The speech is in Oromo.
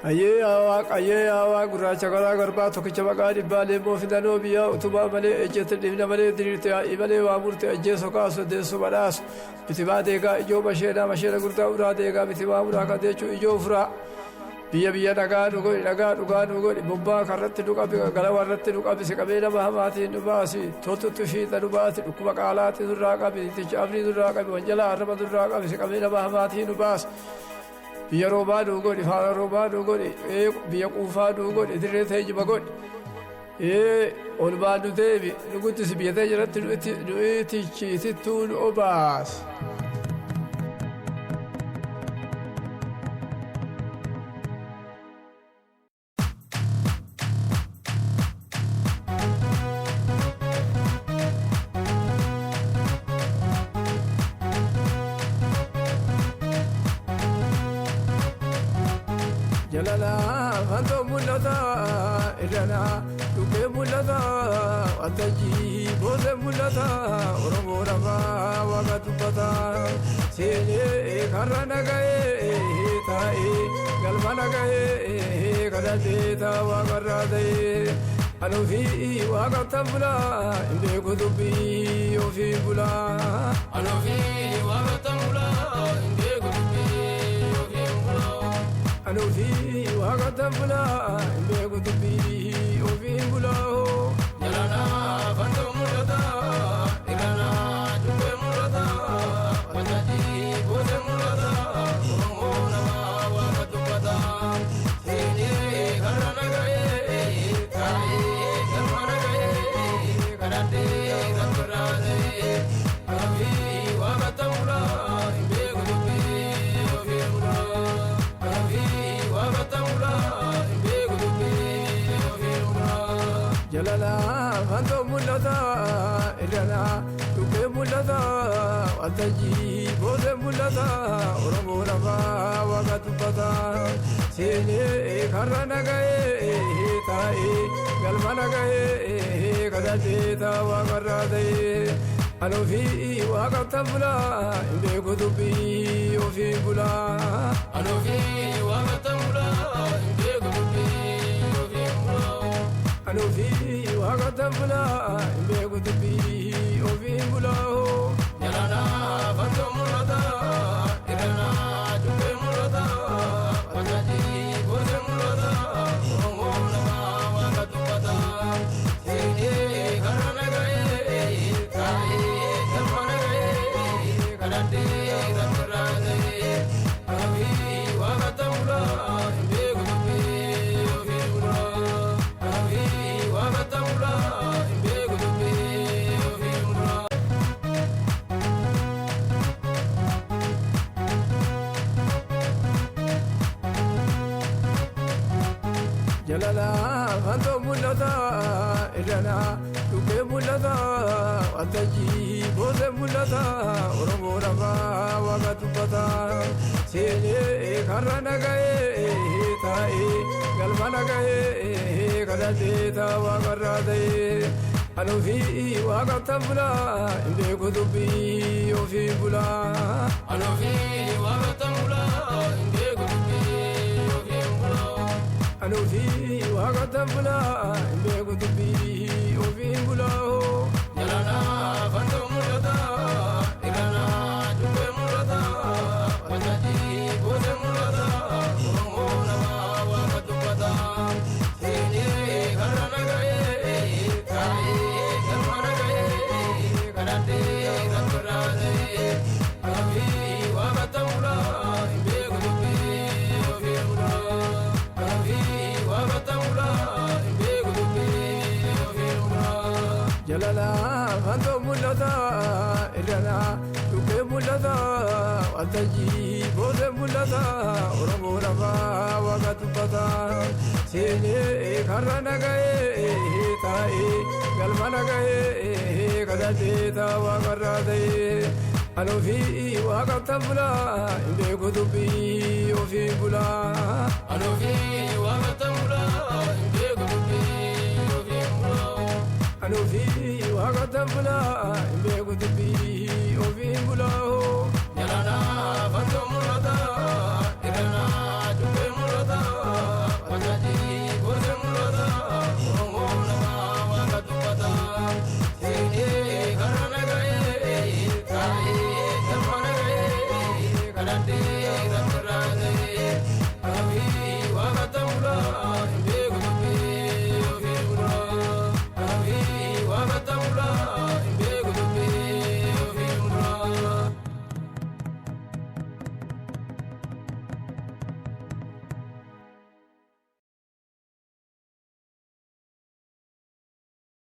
Ayyee awaa gurraacha karaa garbaa tokkicha maqaa dhibbaa leemmoo fidanoo biyyaa utubaa malee ejjete dhibna malee diriirte yaa'ii malee waa murte ajjeeso kaasu deessu badhaasu bitibaa deegaa ijoo masheena gurdaa uraa deegaa bitibaa uraa kadeechuu ijoo ufuraa biyya nagaa dhugaa dhugodi bobbaa karratti dhuqabi galawa irratti dhuqabi siqamee nama hamaatiin dhubaasi toltutti fiixa dhubaati dhukkuma qaalaati durraa qabi ticha abrii durraa qabi wanjalaa arraba durraa qabi siqamee nama hamaatiin dhubaasi biyya roobaa dhugodi faana roobaa dhugodi biyya quufaa dhugodi dirree teejiba godhi olbaan nu deebi nuguddisi biyya tee jiratti nu'itichitittuun obaas. Jalala vanto mulata irana duke mulata ataji bose mulata Oromoo rafa wakatubata sene karana gaye tae galma nagaye kadate ta wakarade anufi wakatabula imbe kudubi ofi bula anufi wakatabula imbe kudubi ofi bula anufi wakatabula imbe kudubi ofi bula jalana vanto mulata irana duke mulata wataji bose mulata Oromoo nama wakatubata sene karana gaye tae galma nagaye kadate rangarade anufi wakatabula imbe kudubi ofi bula anufi wakatabula imbe kudubi ofi bula jalala vanto mulata irana duke mulata wataji bose mulata Oromoo rafa wakatubata sene karana gaye tae galma nagaye kadate ta wakarade anufi wakatabula imbe kudubi ofi bula anufi wakatabula imbe kudubi ofi bula anufi wakatabula imbe kudubi ofi bula jalana vanto mulata irana duke mulata wataji bose mulata Oromoo nama wakatubata sene karana gaye tae galma nagaye kadate rangarade anufi wakatabula imbe kudubi ofi bula anufi wakatabula imbe kudubi ofi bula jalala vanto mulata irana duke mulata wataji bose mulata Oromoo rafa wakatubata sene karana gaye tae galma nagaye kadate ta wakarade anufi wakatabula imbe kudubi ofi bula anufi wakatabula imbe kudubi ofi bula anufi wakatabula imbe kudubi ofi bula jalana vanto mulata irana duke mulata wataji bose mulata Oromoo nama wakatubata sene karana gaye tae galma nagaye kadate rangarade anufi wakatabula imbe kudubi ofi bula anufi wakatabula imbe kudubi ofi bula jalala vanto mulata irana duke mulata wataji bose mulata Oromoo rafa wakatubata sene karana gaye tae galma nagaye kadate ta wakarade anufi wakatabula imbe kudubi ofi bula anufi wakatabula imbe kudubi ofi bula anufi wakatabula imbe kudubi ofi bula jalana vanto mulata irana